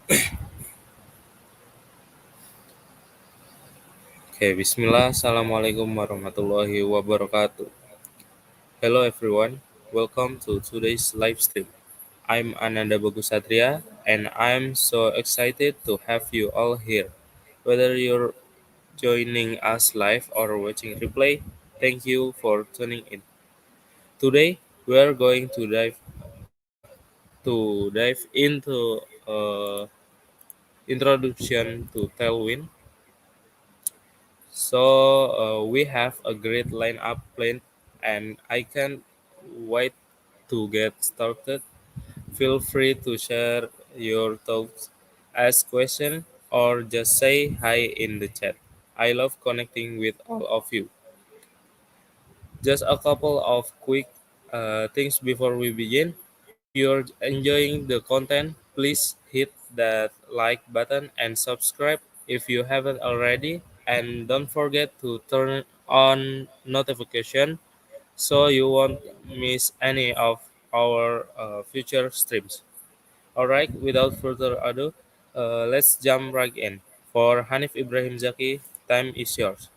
Oke, bismillah. Assalamualaikum warahmatullahi wabarakatuh. Hello everyone, welcome to today's live stream. I'm Ananda Bagusatria and I'm so excited to have you all here. Whether you're joining us live or watching replay, thank you for tuning in. Today, we're going to dive into introduction to Tailwind. We have a great lineup planned, and I can't wait to get started. Feel free to share your thoughts, ask questions, or just say hi in the chat. I love connecting with all of you. Just a couple of quick things before we begin. If you're enjoying the content, please hit that like button and subscribe if you haven't already. And don't forget to turn on notification so you won't miss any of our future streams. Alright, without further ado, let's jump right in. For Hanif Ibrahim Zaki, time is yours.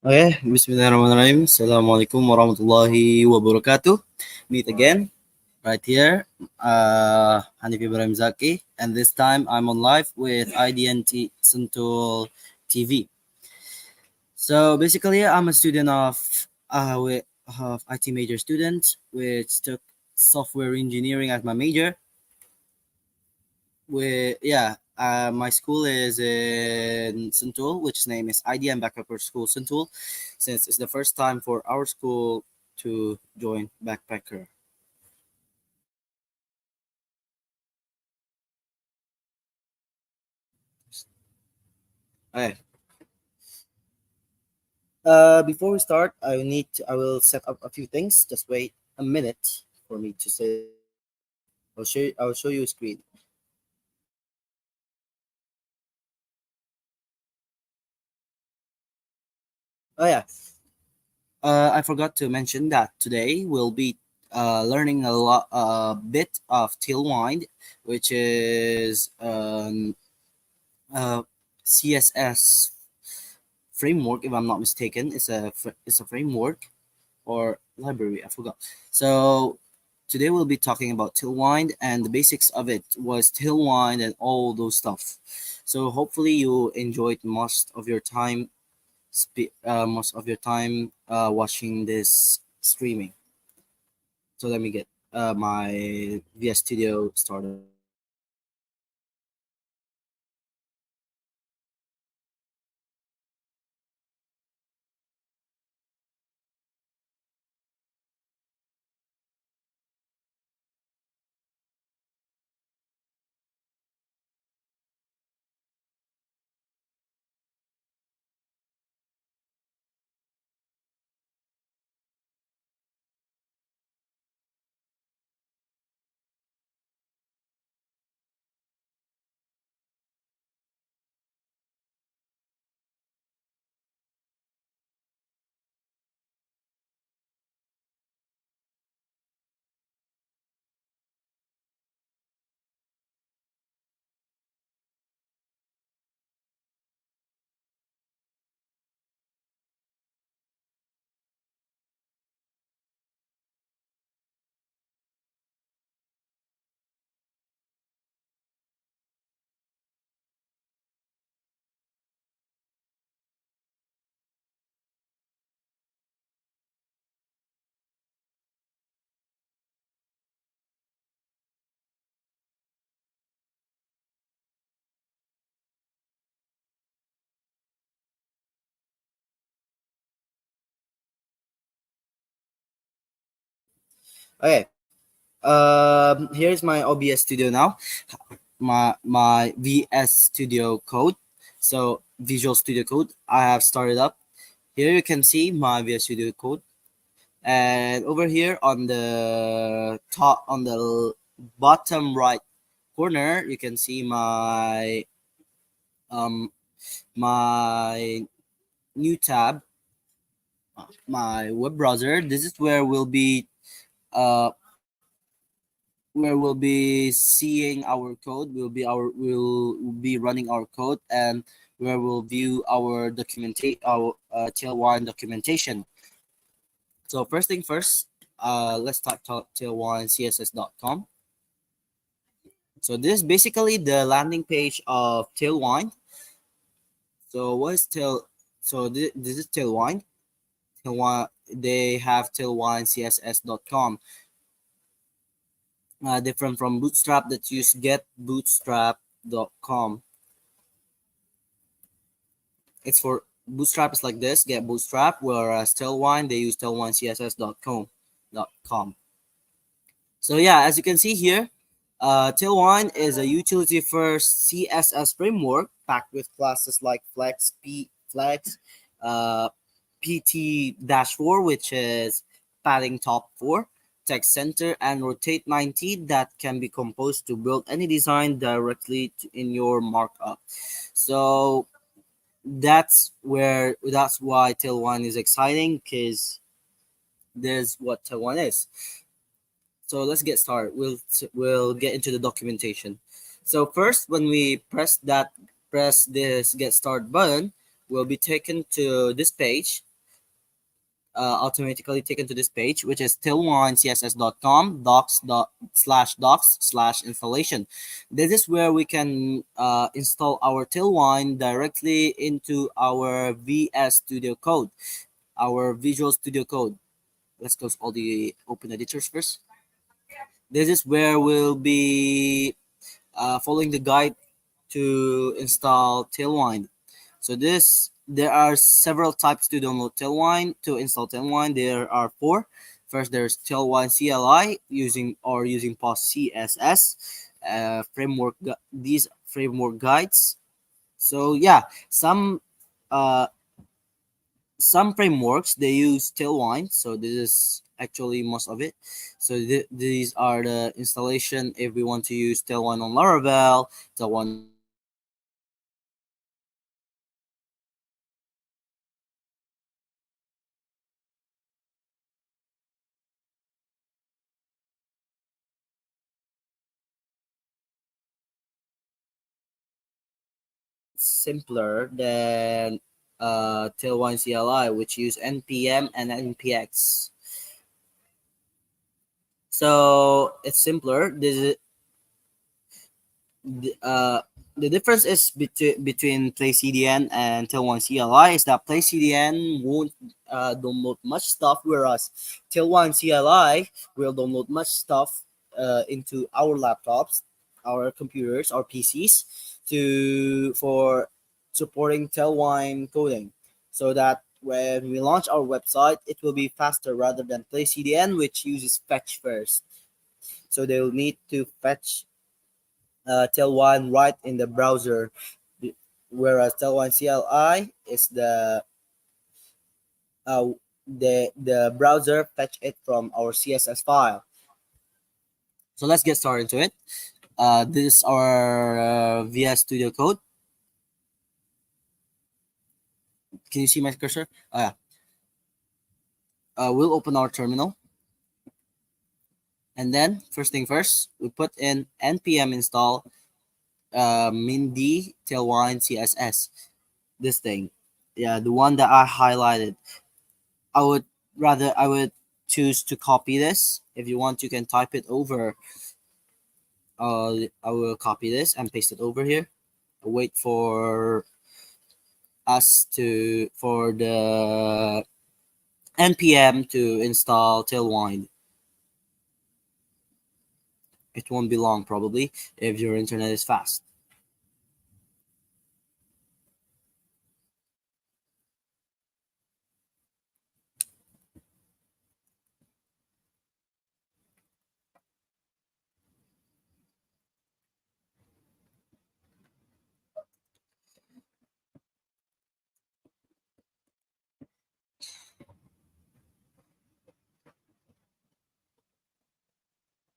Okay, Bismillahirrahmanirrahim. Assalamualaikum warahmatullahi wabarakatuh. Meet again right here, Hanif Ibrahim Zaki, and this time I'm on live with IDNT Sentul TV. So basically, I'm a student of IT major student, which took software engineering as my major. My school is in Sentul, which name is IDM Backpacker School Sentul, since it's the first time for our school to join Backpacker. Okay. Before we start, I will set up a few things. Just wait a minute for me to say. I'll show you a screen. Oh yeah. I forgot to mention that today we'll be learning a bit of Tailwind, which is a CSS framework. If I'm not mistaken, it's a framework or library. I forgot. So today we'll be talking about Tailwind, and the basics of it was Tailwind and all those stuff. So hopefully you enjoyed most of your time watching this streaming. So let me get my VS Studio started. Okay. Here's my OBS Studio now. My VS Studio code. So Visual Studio Code. I have started up. Here you can see my VS Studio code, and over here on the top, on the bottom right corner, you can see um my new tab, my web browser. This is where uh where we'll be seeing our code. We'll be running our code, and where we'll view our Tailwind documentation. So first thing first, let's type tailwindcss.com. So this is basically the landing page of Tailwind. So what is Tail? So this is Tailwind. Tailwind, they have tailwindcss.com. Different from Bootstrap that use getbootstrap.com. It's for Bootstrap is like this, get Bootstrap, whereas Tailwind they use tailwindcss.com. So yeah, as you can see here, Tailwind is a utility-first CSS framework packed with classes like Flex, uh, PT-4, which is padding top 4, text center, and rotate 90 that can be composed to build any design directly in your markup. So that's why Tailwind is exciting, because there's what Tailwind is. So let's get started. We'll get into the documentation. So first, when we press this get start button, we'll be taken to this page, automatically taken to this page, which is tailwindcss.com docs installation. This is where we can install our Tailwind directly into our VS Studio Code, our Visual Studio Code. Let's close all the open editors first. This is where we'll be following the guide to install Tailwind. So there are several types to download Tailwind. To install Tailwind, there are four. First, there's Tailwind CLI using POS CSS these framework guides. So yeah, uh, some frameworks they use Tailwind, so this is actually most of it. So these are the installation if we want to use Tailwind on Laravel, Tailwind on simpler than Tailwind CLI, which use npm and npx. So it's simpler. Uh, the difference is between PlayCDN and Tailwind CLI is that PlayCDN won't download much stuff, whereas Tailwind CLI will download much stuff into our laptops, our computers, our PCs for supporting Tailwind coding, so that when we launch our website, it will be faster rather than PlayCDN, which uses fetch first. So they will need to fetch Tailwind right in the browser, whereas Tailwind CLI is uh, the browser fetch it from our CSS file. So let's get started into it. This is our VS Studio Code. Can you see my cursor? Yeah. We'll open our terminal, and then first thing first, we put in npm install minD tailwind css. This thing, yeah, the one that I highlighted. I would choose to copy this. If you want, you can type it over. I will copy this and paste it over here. Wait for the npm to install Tailwind. It won't be long probably if your internet is fast.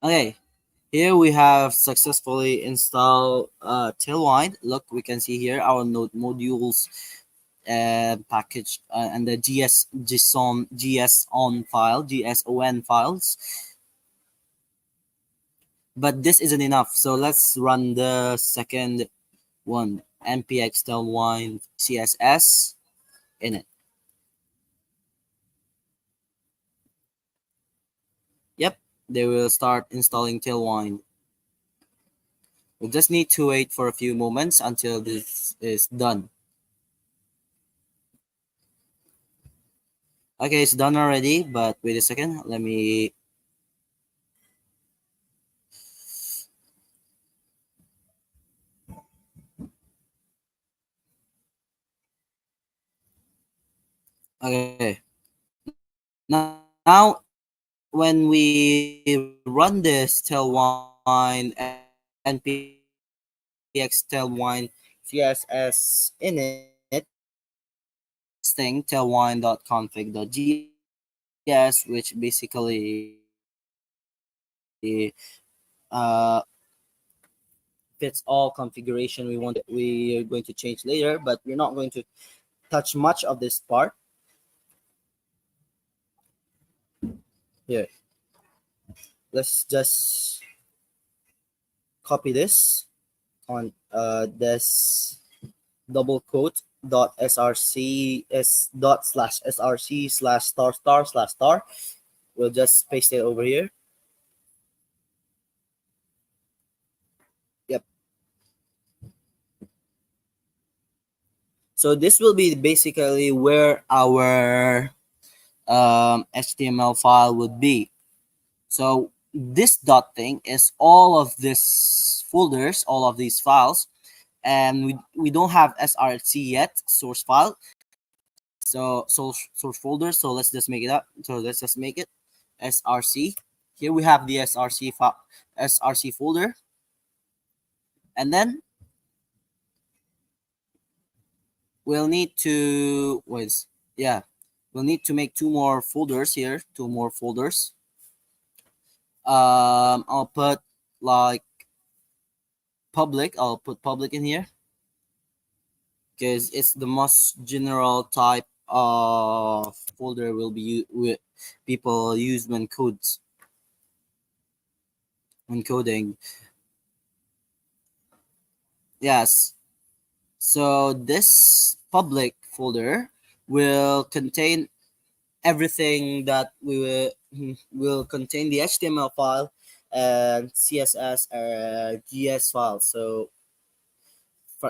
Okay, here we have successfully installed Tailwind. Look, we can see here our node modules package and the GSON files. But this isn't enough. So let's run the second one, npx tailwind css in it. Yep, they will start installing Tailwind. We just need to wait for a few moments until this is done. Okay, it's done already, but wait a second. Let me. Okay, now when we run this Tailwind npx Tailwind css in it, we will get this thing tailwind.config.gs, which basically fits all configuration we want. We are going to change later, but we're not going to touch much of this part here. Let's just copy this on this double quote dot src s dot slash src slash star star slash star. We'll just paste it over here. Yep. So this will be basically where our html file would be. So this dot thing is all of these folders, all of these files, and we don't have src yet, source file. So source folder. So let's just make it up. So let's just make it src. Here we have the src file, src folder, and then we'll need to yeah, we'll need to make two more folders here, two more folders. I'll put like public. I'll put public in here because it's the most general type of folder will be people use when coding. Yes. So this public folder will contain everything that will contain the HTML file and CSS and GS file. So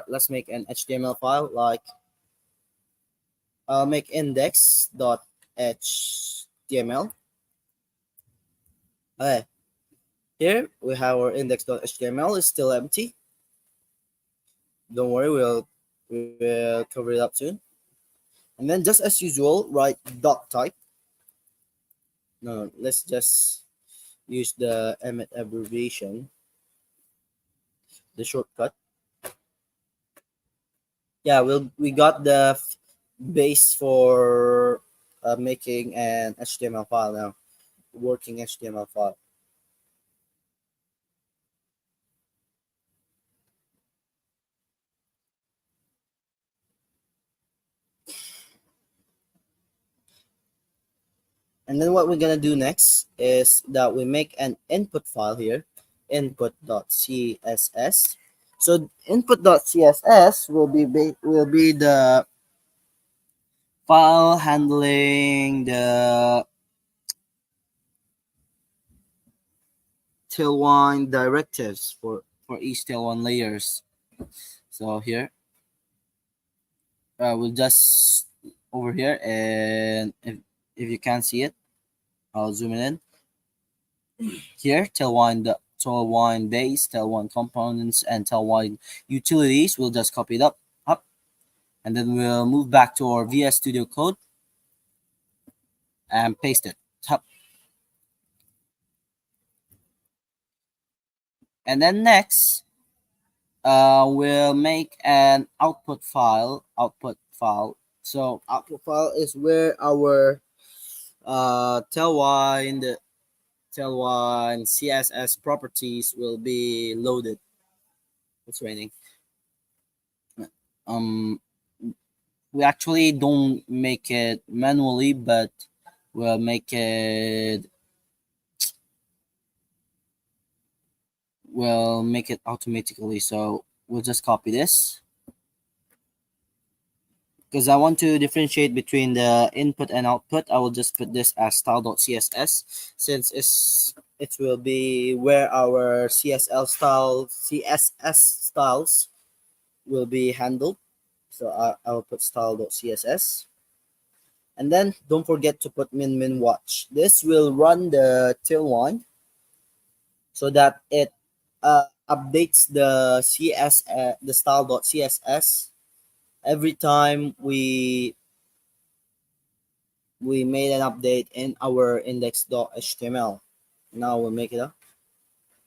let's make an HTML file. Like I'll make index.html. Okay, here we have our index.html. It's still empty. Don't worry, we'll cover it up soon. And then just as usual, write doc type. No, let's just use the Emmet abbreviation, the shortcut. Yeah, we got the base for making an HTML file now, working HTML file. And then what we're gonna do next is that we make an input file here, input.css. So input.css will be the file handling the tailwind directives for each tailwind layers. So here we'll just over here, and if you can't see it, I'll zoom it in. Here, tailwind base, tailwind components, and tailwind utilities. We'll just copy it up, and then we'll move back to our VS Studio Code and paste it up. And then next, we'll make an output file. So output file is where our tailwind CSS properties will be loaded. It's raining. Um, we actually don't make it manually, but we'll make it will make it automatically. So we'll just copy this because I want to differentiate between the input and output. I will just put this as style.css since it will be where our CSS styles will be handled. So I will put style.css. And then don't forget to put min watch. This will run the Tailwind so that it updates the the style.css every time we made an update in our index.html. Now we'll make it up.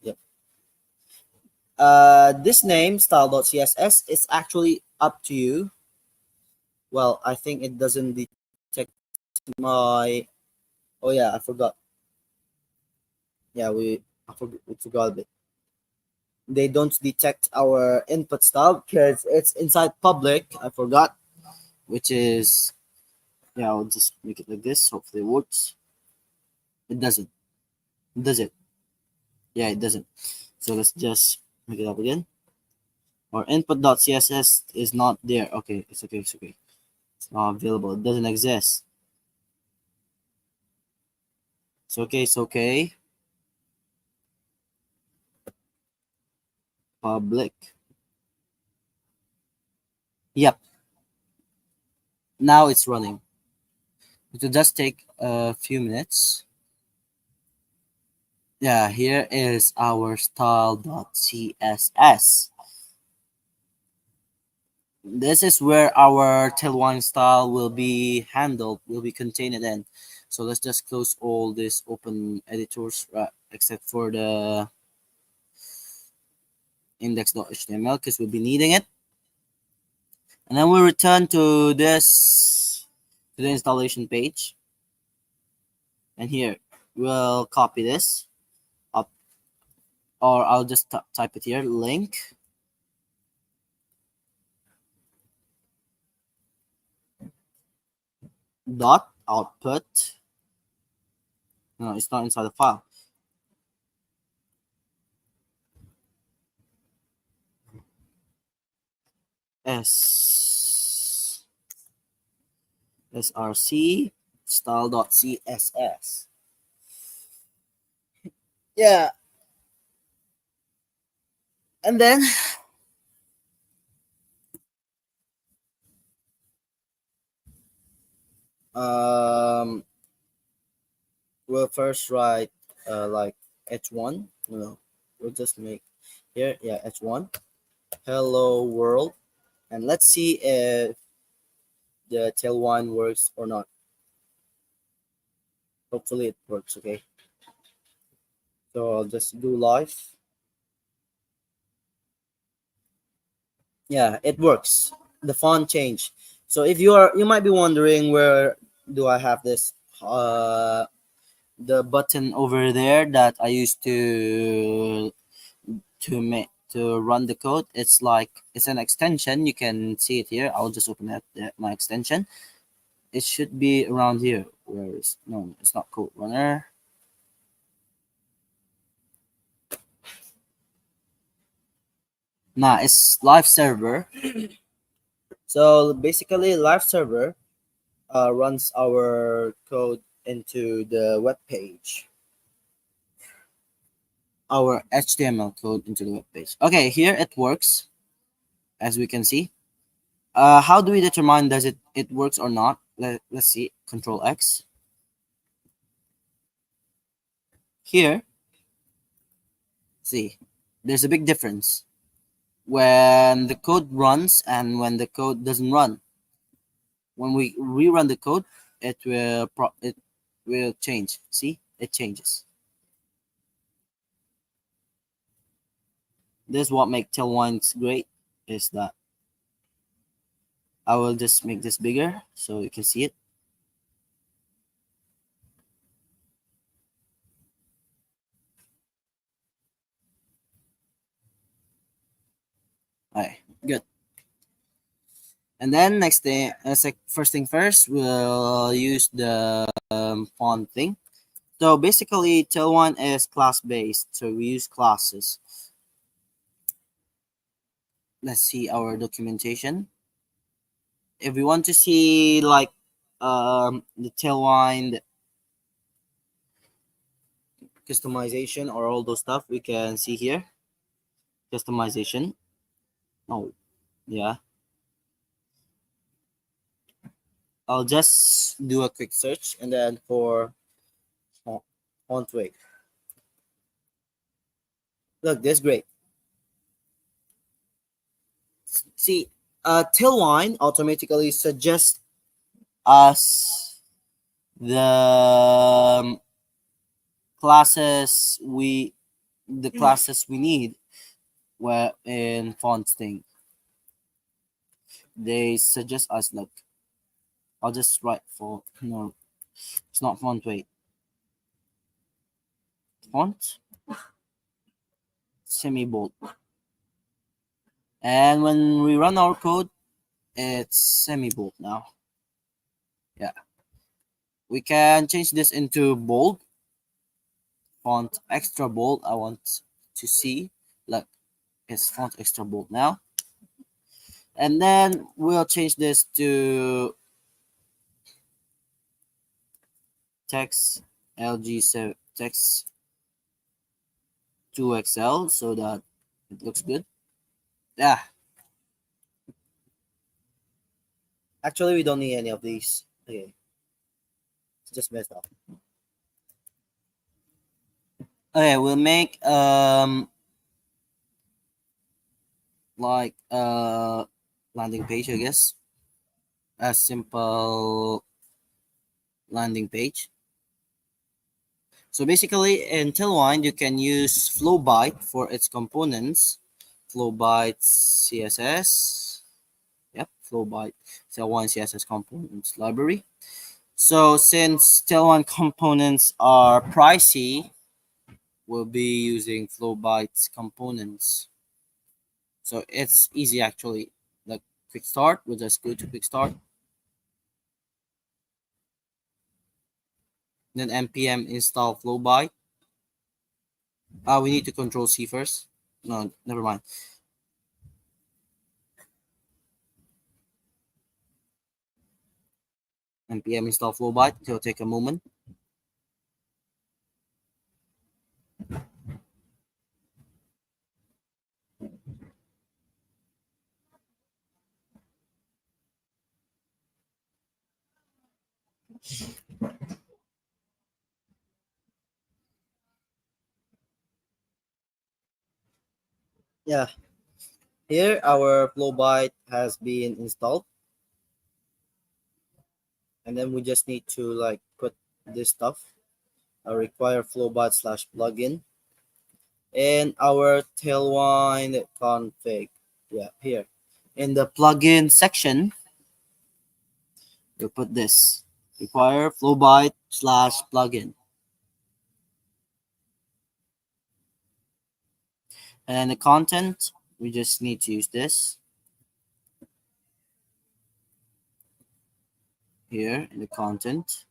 Yep. This name style.css is actually up to you. Well, I think it doesn't detect my. Oh yeah, I forgot. Yeah, we forgot a bit. They don't detect our input style because it's inside public. I forgot, which is yeah. I'll just make it like this. Hopefully it works. It doesn't. Does it? Yeah, it doesn't. So let's just make it up again. Our input.css is not there. Okay, it's okay. It's okay. It's not available. It doesn't exist. It's okay. It's okay. Public. Yep. Now it's running. It will just take a few minutes. Yeah, here is our style.css. This is where our tailwind style will be handled, will be contained in. So let's just close all these open editors, except for the index.html because we'll be needing it. And then we'll return to the installation page. And here, we'll copy this up, or I'll just type it here, link dot output. No, it's not inside the file. S src style.css. Yeah, and then um, we'll first write like h1. No, we'll just make here, yeah, h1. Hello world, and let's see if the tailwind works or not. Hopefully it works. Okay, so I'll just do live. Yeah, it works. The font change. So if you might be wondering where do I have this the button over there that I used to run the code. It's like it's an extension. You can see it here. I'll just open that my extension. It should be around here. Where is no? It's not code runner. Nah, it's live server. So basically, live server runs our code into the web page, our HTML code into the web page. Okay, here it works, as we can see. How do we determine does it works or not? Let's see. Control X. Here, see, there's a big difference when the code runs and when the code doesn't run. When we rerun the code, it will change. See, it changes. This is what makes Tailwinds great. Is that I will just make this bigger so you can see it. Alright, good. And then next thing, first thing first, we'll use the font thing. So basically, Tailwind is class based, so we use classes. let's see our documentation. If we want to see like the Tailwind customization or all those stuff, we can see here customization. Oh, yeah. I'll just do a quick search and then for font weight. Look, this is great. See, Tailwind automatically suggests us the classes we need where in font thing. They suggest us look. I'll just write for no, it's not font weight. Font semi bold. And when we run our code, it's semi bold now. Yeah. We can change this into bold. Font extra bold. I want to see. Look, it's font extra bold now. And then we'll change this to text text 2XL so that it looks good. Yeah, actually we don't need any of these. Okay, it's just messed up. Okay, we'll make like landing page, I guess. A simple landing page. So basically in Tailwind you can use Flowbyte for its components. Flowbyte CSS. Yep, Flowbyte Tailwind CSS components library. So since Tailwind components are pricey, we'll be using Flowbyte's components. So it's easy actually. Like quick start, we'll just go to quick start. Then npm install Flowbyte. We need to control C first. No, never mind. Npm install Flowbyte. It'll take a moment. Yeah, here our Flowbyte has been installed, and then we just need to like put this stuff. Require Flowbyte slash plugin and our Tailwind config. Yeah, here in the plugin section, you put this require Flowbyte slash plugin, and the content we just need to use this here in the content,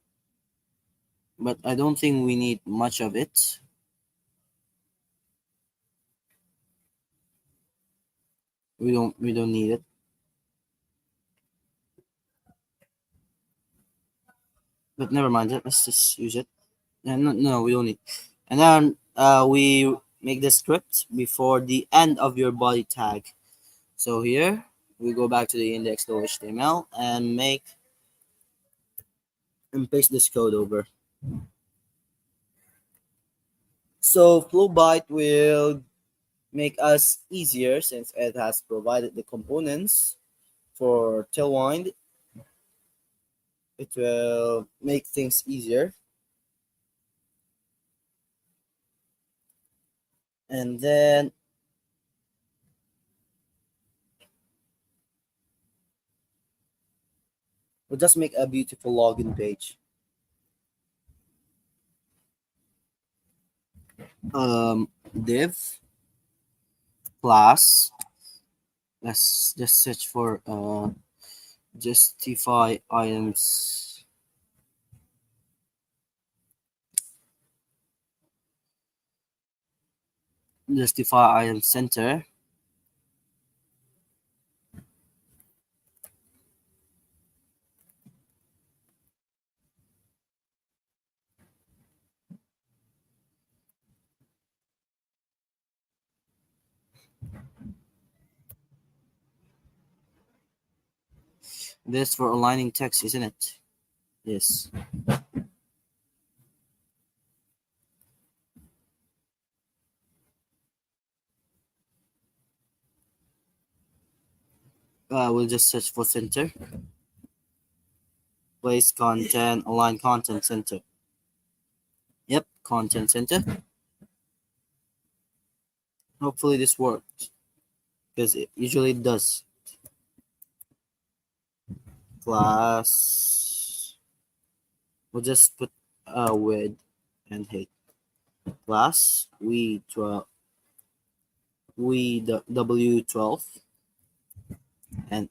but I don't think we need much of it. We don't need it, but never mind it. Let's just use it. No, no, we don't need. And then we make the script before the end of your body tag. So here we go back to the index.html and make and paste this code over. So Flowbyte will make us easier since it has provided the components for Tailwind. It will make things easier. And then we'll just make a beautiful login page. Div class. Let's just search for justify items. Justify item center. This for aligning text, isn't it? Yes. We'll just search for center. Place content, align content center. Yep, content center. Hopefully this works because it usually does. Class. We'll just put with and hate. Class we W12 and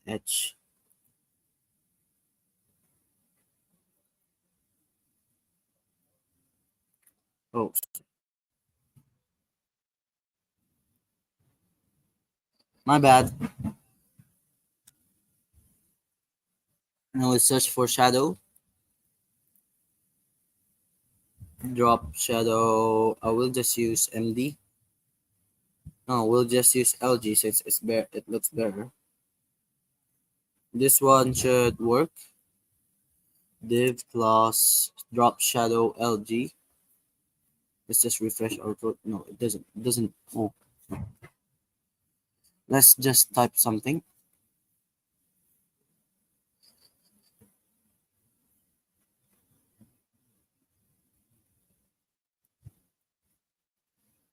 H. Oh, my bad. Now let's search for shadow. Drop shadow. I will just use MD. No, we'll just use LG since it looks better. This one should work. Div class drop shadow LG. Let's just refresh our code. No, it doesn't. It doesn't. Oh, let's just type something.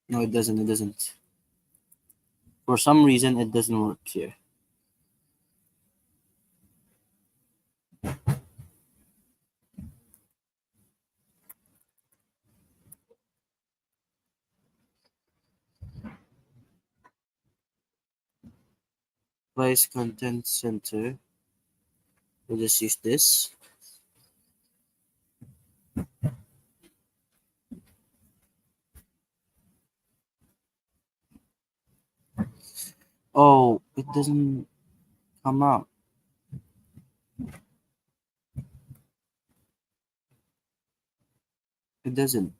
No, it doesn't. It doesn't. For some reason, it doesn't work here. Place content center. We'll just use this. Oh, it doesn't come out. It doesn't.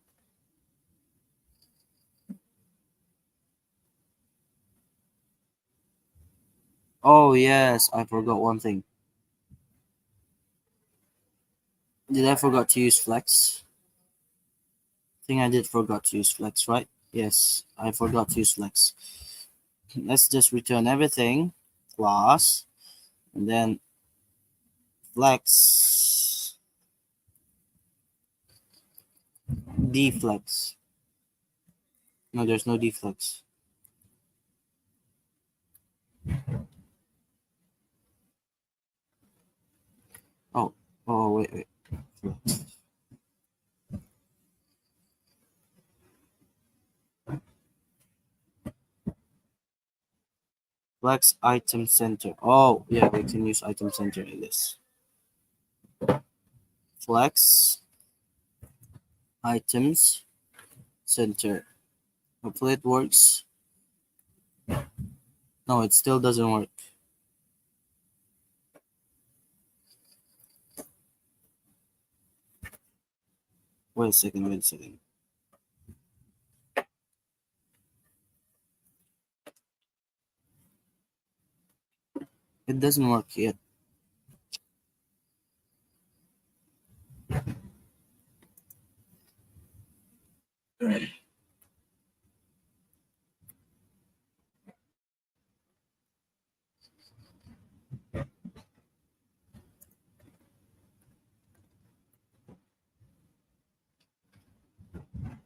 Oh yes, I forgot one thing. Did I forgot to use flex? I think I did forgot to use flex, right? Yes, I forgot to use flex. Let's just return everything, class, and then flex, deflex. No, there's no deflex. Oh, oh, wait. Flex item center. Oh, yeah, we can use item center in this. Flex items center. Hopefully it works. No, it still doesn't work. Wait a second, wait a second. It doesn't work yet.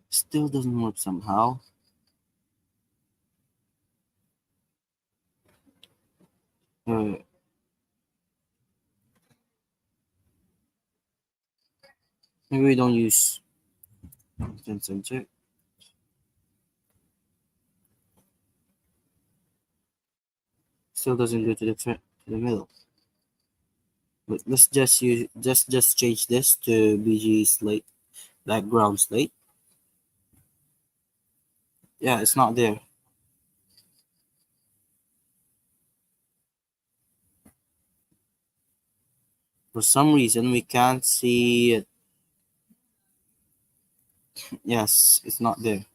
Still doesn't work somehow. Uh, Maybe we don't use content center. Still doesn't go to the middle. But let's just use just change this to BG slate background slate. Yeah, it's not there. For some reason we can't see it. Yes, it's not there.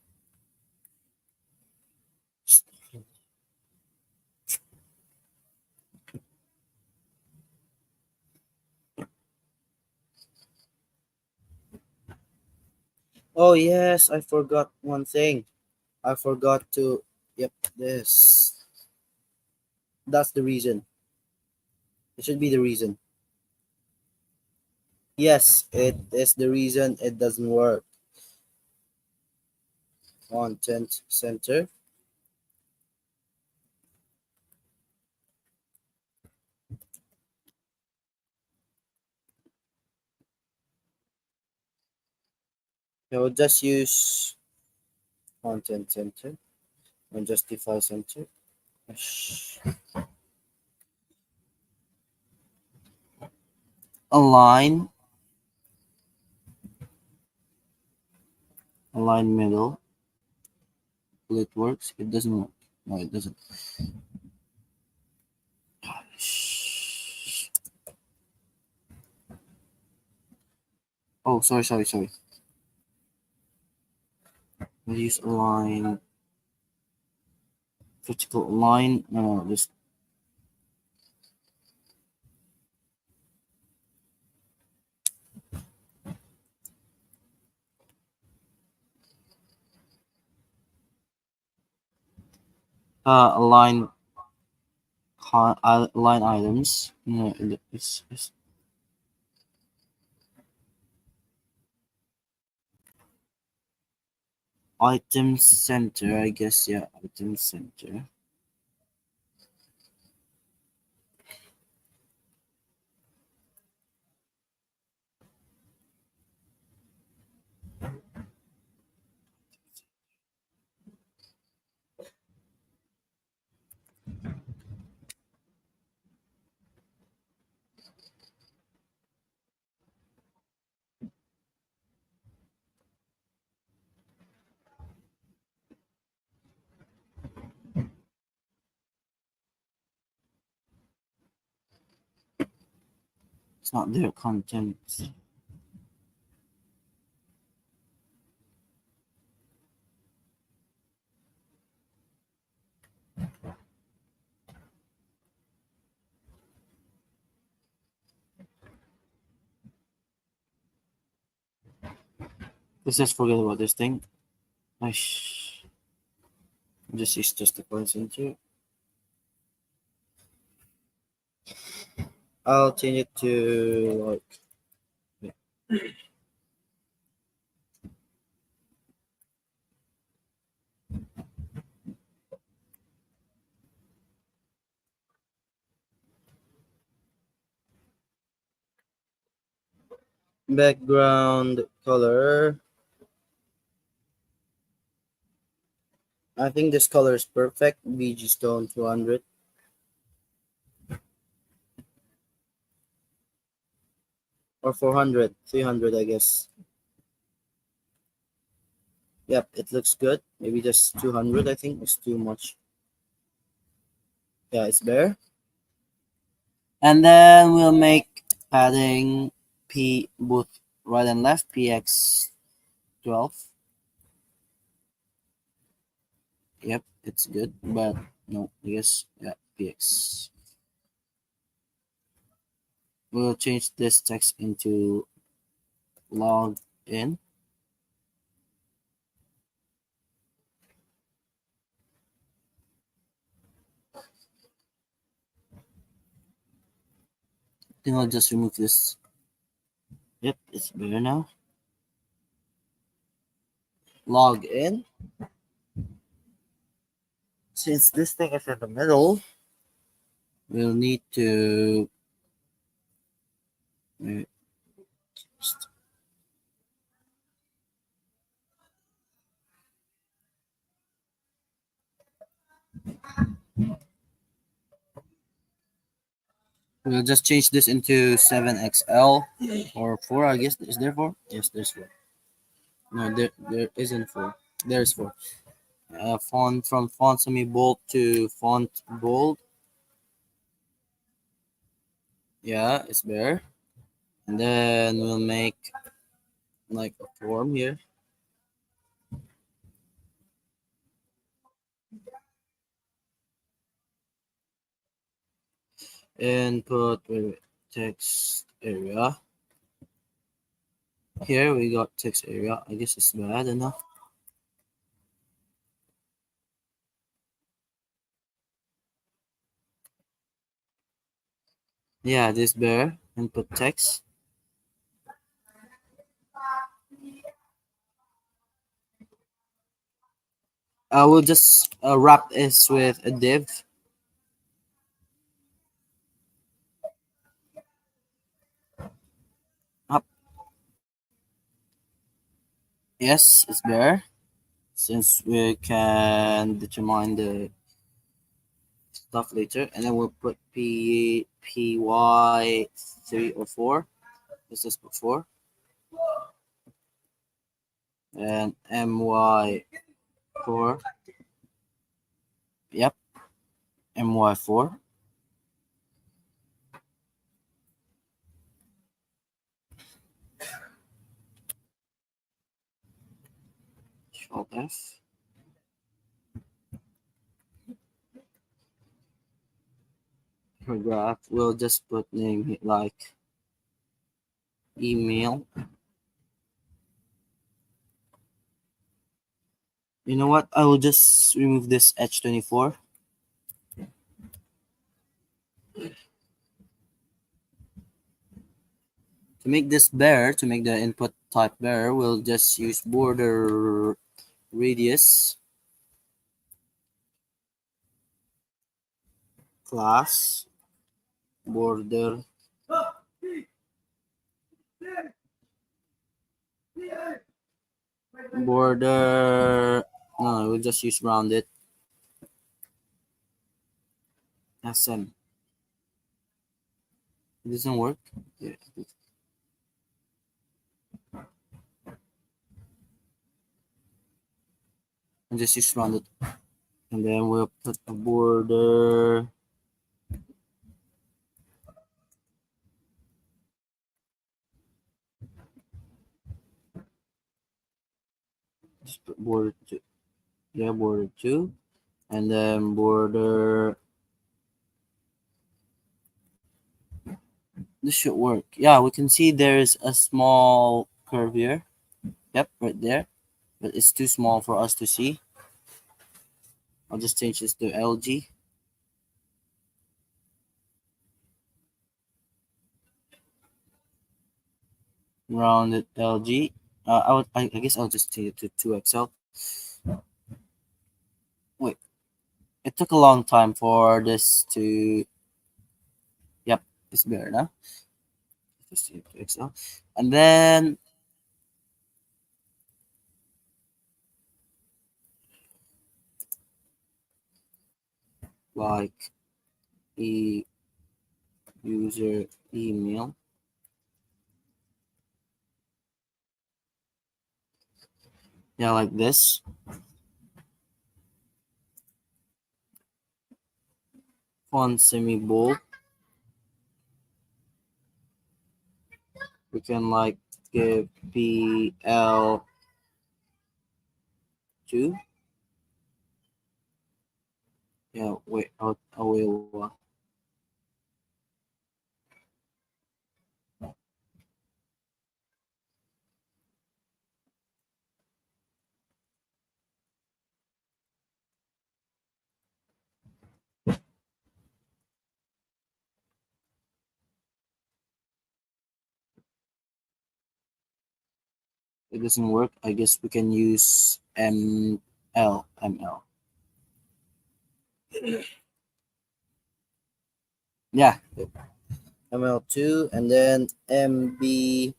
Oh yes, I forgot one thing. I forgot to. Yep, this. That's the reason. It should be the reason. Yes, it is the reason it doesn't work. Content center. I will just use content center and justify center. Sh- Align, align middle. Will it works? It doesn't work. No, it doesn't. Sh- Oh, sorry. We'll use align, vertical align. No, just align, align items. No, it's item center. I guess yeah, item center. It's not their content. Let's just forget about this thing. Aish. This is just a center. I'll change it to like background color. I think this color is perfect. BG Stone 200 or 400, 300, I guess. Yep, it looks good. Maybe just 200, I think. It's too much. Yeah, it's there. And then we'll make padding P both right and left, PX 12. Yep, it's good, but no, I guess, yeah, PX. We'll change this text into log in. I think I'll just remove this. Yep, it's better now. Log in. Since this thing is in the middle, we'll need to uh, we'll just change this into 7XL or 4, I guess. Is there 4? Yes, there's 4. No, there isn't 4. There's 4. Font from font semi bold to font bold. Yeah, it's there. And then we'll make like a form here and put text area. Here we got text area. I guess it's bad enough. Yeah, this bear input text. I will just wrap this with a div. Up. Yes, it's bear. Since we can determine the stuff later, and then we'll put py 3 or 4. Let's just put 4, and my4. Yep, my4. Alt F. Graph. We'll just put name like email. You know what? I will just remove this H24. To make this bear, to make the input type bear, we'll just use border radius class border border. No, we'll just use rounded SM. It doesn't work. Yeah, I'll just use rounded, and then we'll put a border. Just put border two. Yeah, border two, and then border. This should work. Yeah, we can see there's a small curve here. Yep, right there. But it's too small for us to see. I'll just change this to LG. Rounded LG. I guess I'll just change it to 2XL. Wait, it took a long time for this to. Yep, it's better now. Just change it to XL. And then like e user email. Yeah, like this. Font semi bold. We can like give PL2. Yeah, wait, I will. It doesn't work. I guess we can use ML. Yeah, ML2 and then MB2.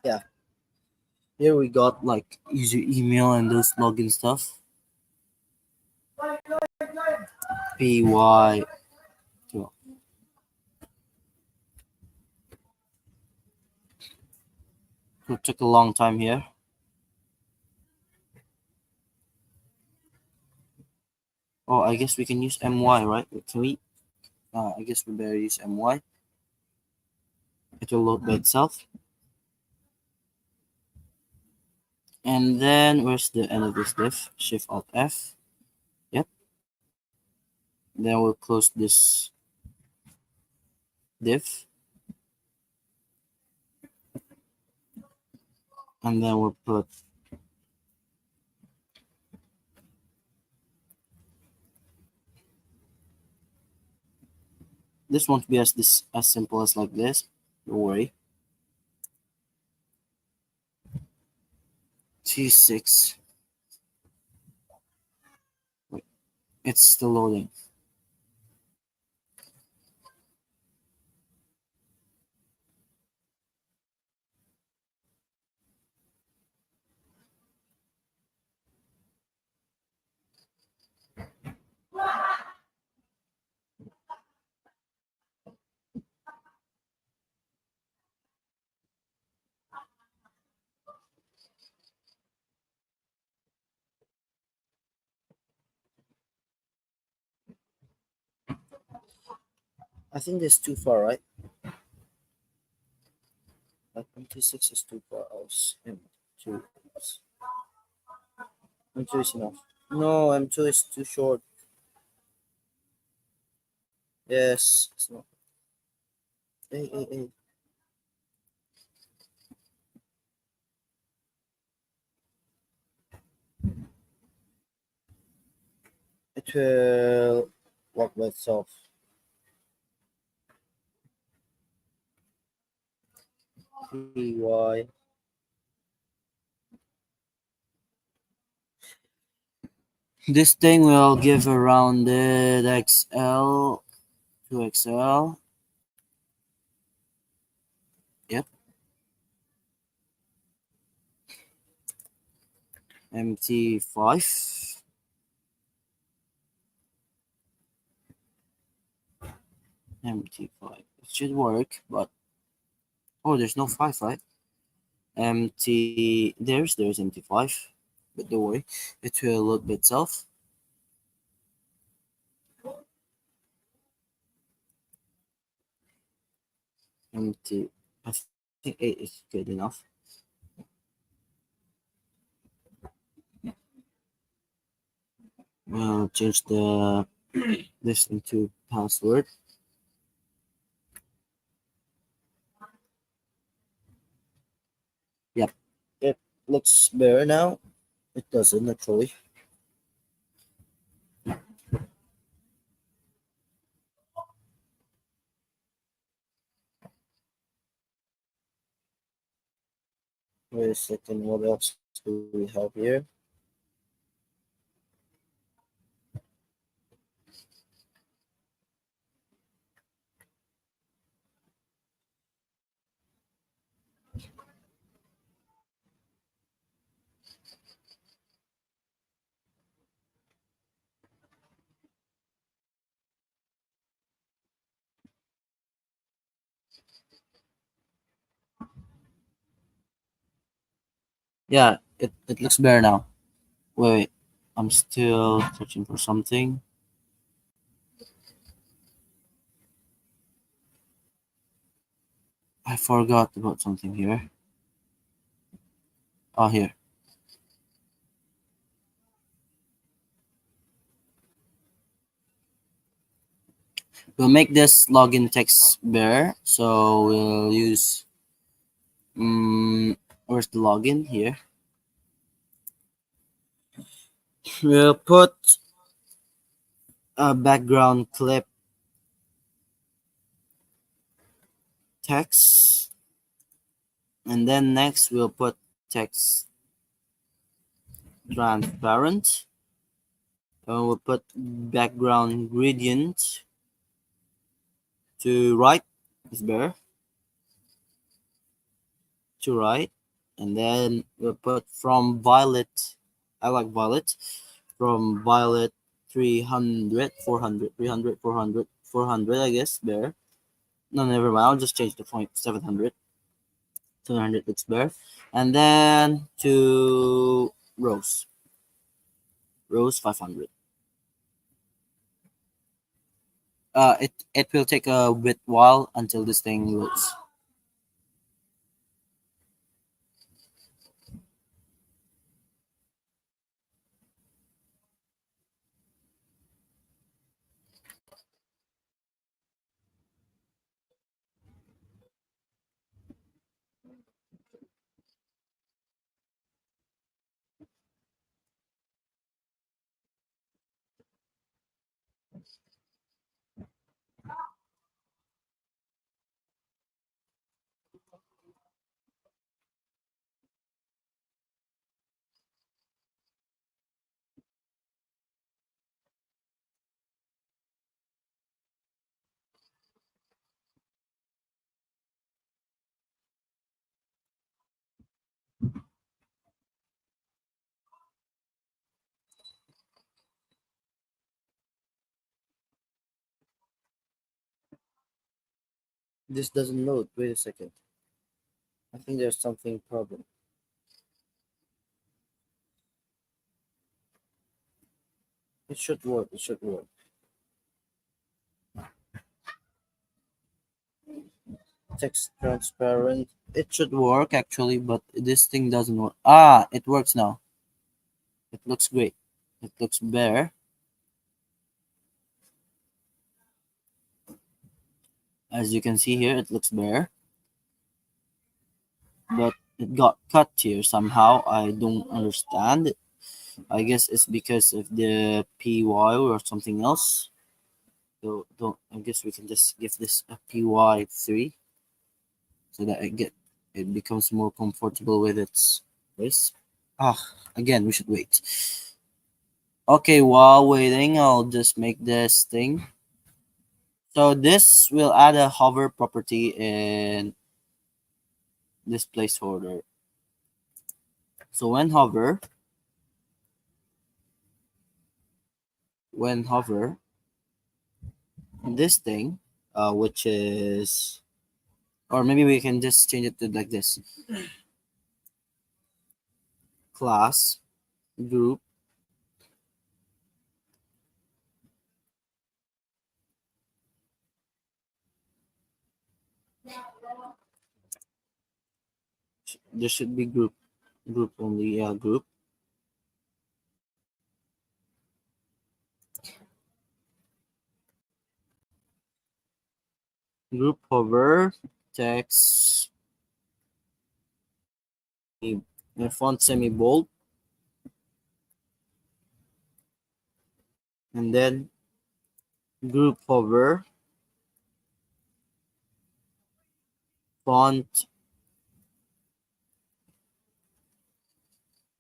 Yeah, here we got like user email and those login stuff. PY. It took a long time here. Oh, I guess we can use MY, right? Can we? I guess we better use MY. It will load by itself. And then where's the end of this div? Shift Alt F. Yep. Then we'll close this div, and then we'll put this won't be as simple as like this. Don't worry. T6. Wait, it's still loading. I think this is too far, right? Like M26 is too far. M2 is M2 is enough. No, M2 is too short. Yes, it's not. Hey. It will work by itself. PY. This thing will give a rounded XL to XL. Yep. MT5. MT5. It should work, but oh, there's no 5, right? There's MT5, but don't worry, it will load by itself. MT, I think 8 is good enough. Change the this into password. Yep, it looks better now. It doesn't actually. Wait a second, what else do we have here? Yeah, it looks better now. Wait, I'm still searching for something. I forgot about something here. Oh, here. We'll make this login text bare. So we'll use where's the login here? We'll put a background clip text, and then next we'll put text transparent. And we'll put background gradient to right is bare to right, and then we'll put from violet. I like violet. From violet 300, 400, 300, 400, 400. I guess bare. No, never mind. I'll just change the point 700. 700 looks better. And then to rose. Rose 500. It will take a bit while until this thing loads. This doesn't load. Wait a second. I think there's something problem. It should work. It should work. Text transparent. It should work actually, but this thing doesn't work. Ah, it works now. It looks great. It looks bare. As you can see here, it looks bare, but it got cut here somehow. I don't understand. I guess it's because of the PY or something else. So don't. I guess we can just give this a PY3 so that it becomes more comfortable with its voice. Ah, again, we should wait. Okay, while waiting, I'll just make this thing. So this will add a hover property in this placeholder. So when hover, this thing, which is, or maybe we can just change it to like this: class group there should be group only, yeah, group hover text font semi bold, and then group hover font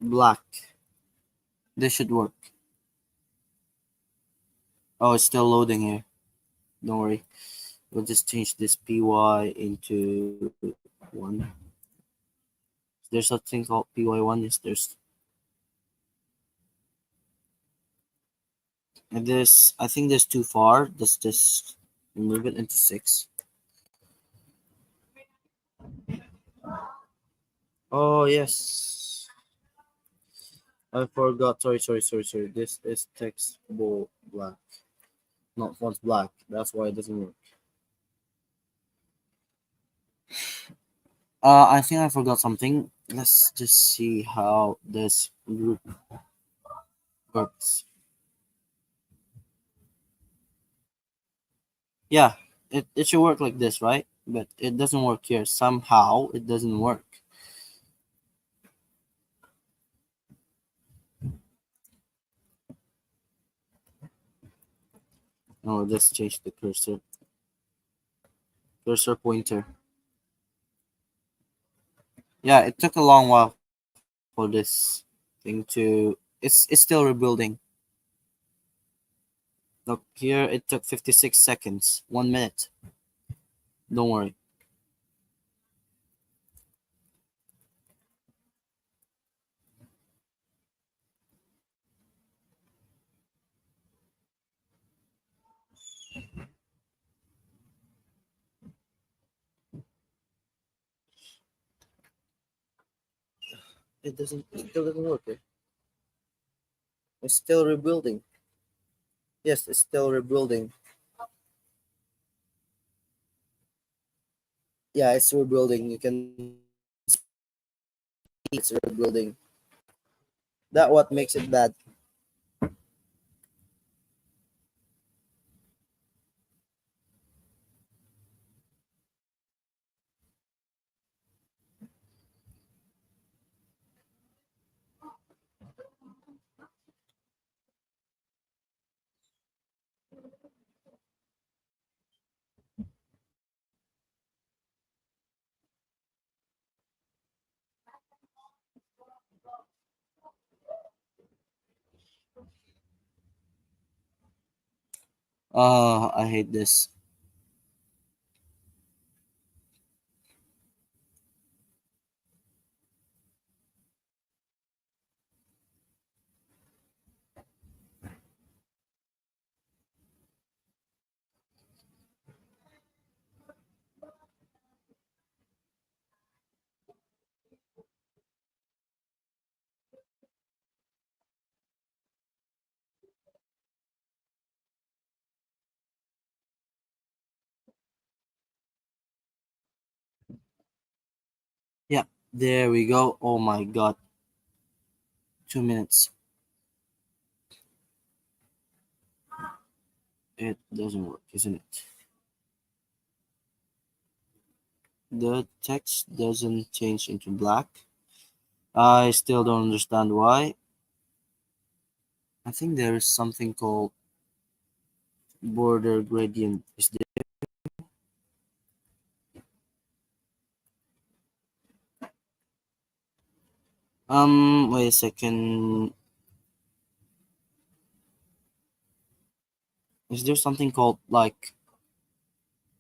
black. This should work. Oh, it's still loading here. Don't worry. We'll just change this py into 1. There's a thing called py1. Yes, there's, and this, I think there's too far. Let's just remove it into 6. Oh yes, I forgot. Sorry. This is text bold black, not font black. That's why it doesn't work. I think I forgot something. Let's just see how this group works. Yeah, it should work like this, right? But it doesn't work here. Somehow it doesn't work. Oh, let's change the cursor pointer. Yeah, it took a long while for this thing to. It's still rebuilding. Look here, it took 56 seconds, 1 minute. Don't worry. It still doesn't work. It's still rebuilding. Yes, it's still rebuilding. Yeah, it's rebuilding. You can see it's rebuilding. That what makes it bad. I hate this. There we go. Oh my god. 2 minutes. It doesn't work, isn't it? The text doesn't change into black. I still don't understand why. I think there is something called border gradient. Is there? Wait a second. Is there something called like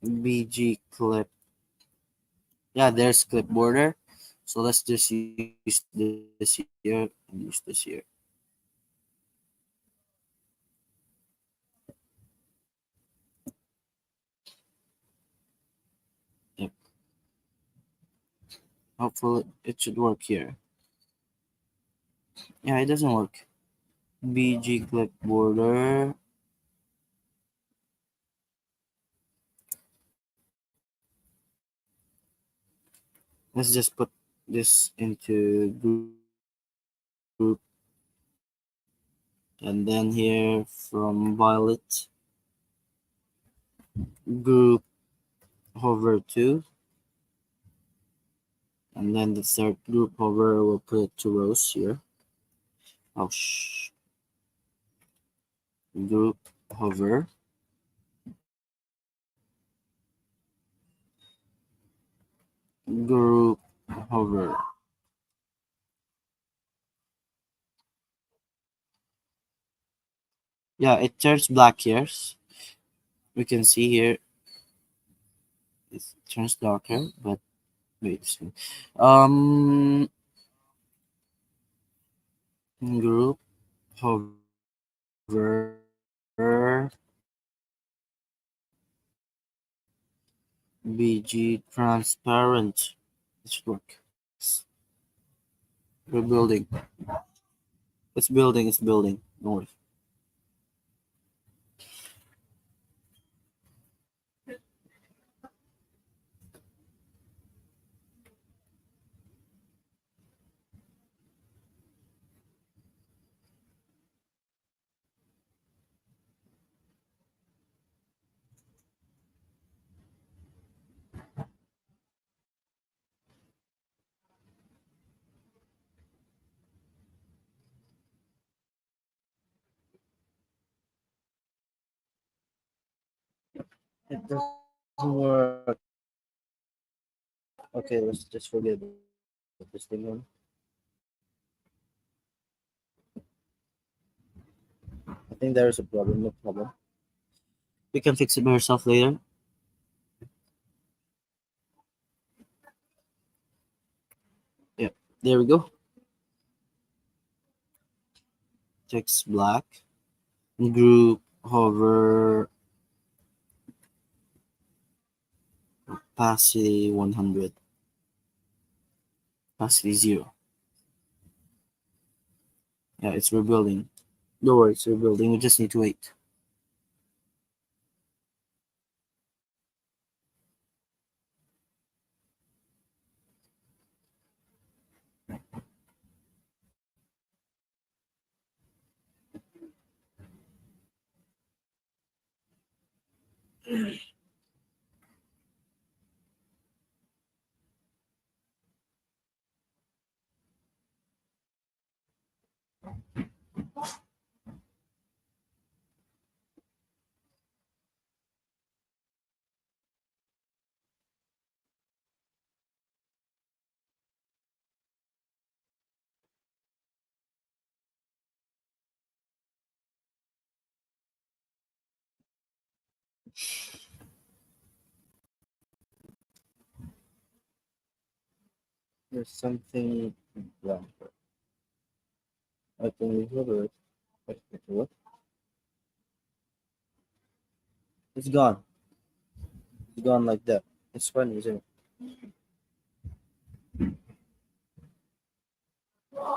BG clip? Yeah, there's clip border. So let's just use this here and use this here. Yep. Hopefully it should work here. Yeah, it doesn't work. BG clip border. Let's just put this into group, and then here from violet group hover 2, and then the third group hover will put it 2 rows here. Oh group hover group hover. Yeah, it turns black here. We can see here it turns darker, but wait a second. Um, group hover BG transparent. It should work. We're building. It's building. It's building. Don't worry. It doesn't work. Okay, let's just forget about this thing one. I think there is a problem. No problem. We can fix it by ourselves later. Yeah, there we go. Text black. Group hover opacity 100. Opacity 0. Yeah, it's rebuilding. Don't worry, it's rebuilding. We just need to wait. There's something wrong. I can recover it. What? It's gone. It's gone like that. It's funny, isn't it?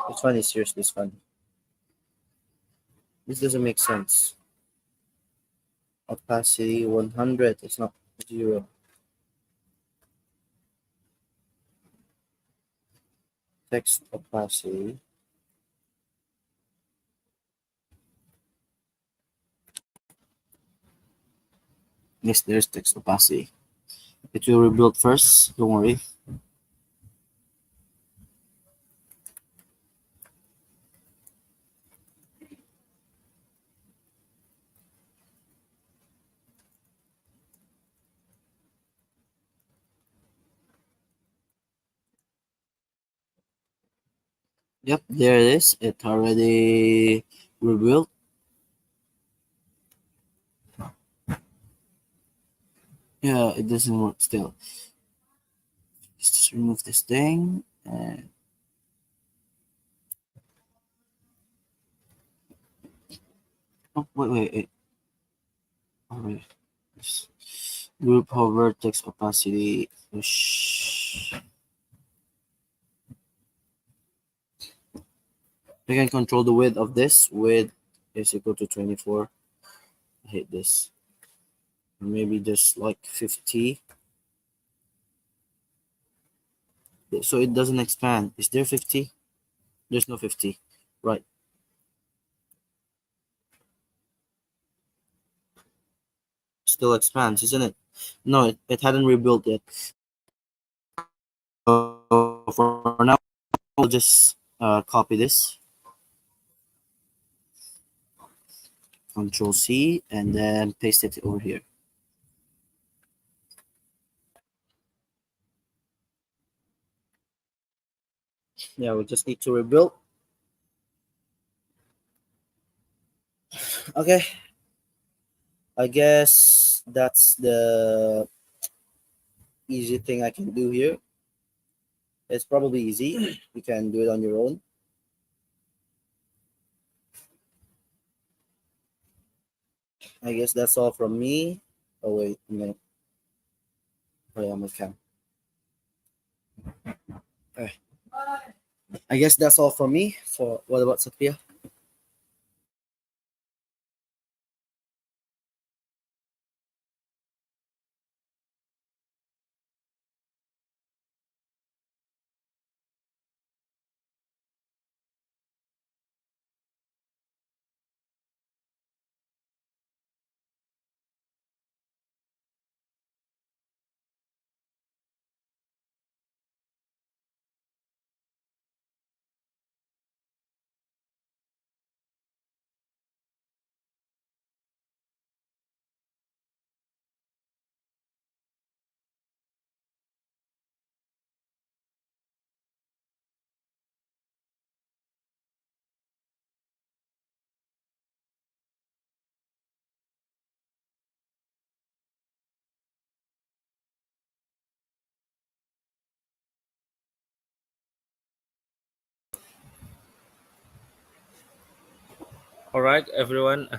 It's funny, seriously, it's funny. This doesn't make sense. Opacity 100. It's not 0. Text opacity. Yes, there's text opacity. It will rebuild first. Don't worry. Yep, there it is. It already rebuilt. Yeah, it doesn't work still. Just remove this thing. And oh, wait. Oh, wait. Yes. Group hover text opacity. Push. You can control the width of this. Width is equal to 24. I hate this. Maybe just like 50. So it doesn't expand. Is there 50? There's no 50. Right. Still expands, isn't it? No, it hadn't rebuilt yet. So for now, we'll just copy this. Control C and then paste it over here. Yeah, we just need to rebuild. Okay, I guess that's the easy thing I can do here. It's probably easy. You can do it on your own. I guess that's all from me. Oh wait, I'm gonna play on my cam. Okay. I guess that's all from me. So what about Satya? All right, everyone.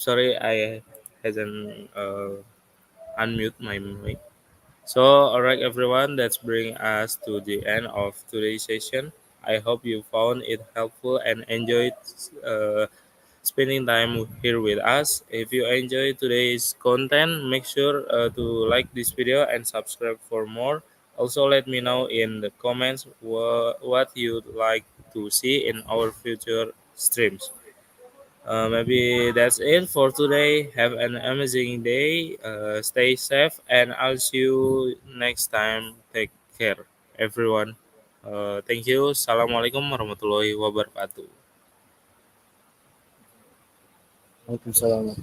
Sorry, I hasn't unmute my mic. So, all right, everyone. That's bring us to the end of today's session. I hope you found it helpful and enjoyed spending time here with us. If you enjoyed today's content, make sure to like this video and subscribe for more. Also, let me know in the comments what you'd like to see in our future streams. Maybe that's it for today. Have an amazing day. Stay safe, and I'll see you next time. Take care, everyone. Thank you. Assalamualaikum warahmatullahi wabarakatuh. Welcome, salam.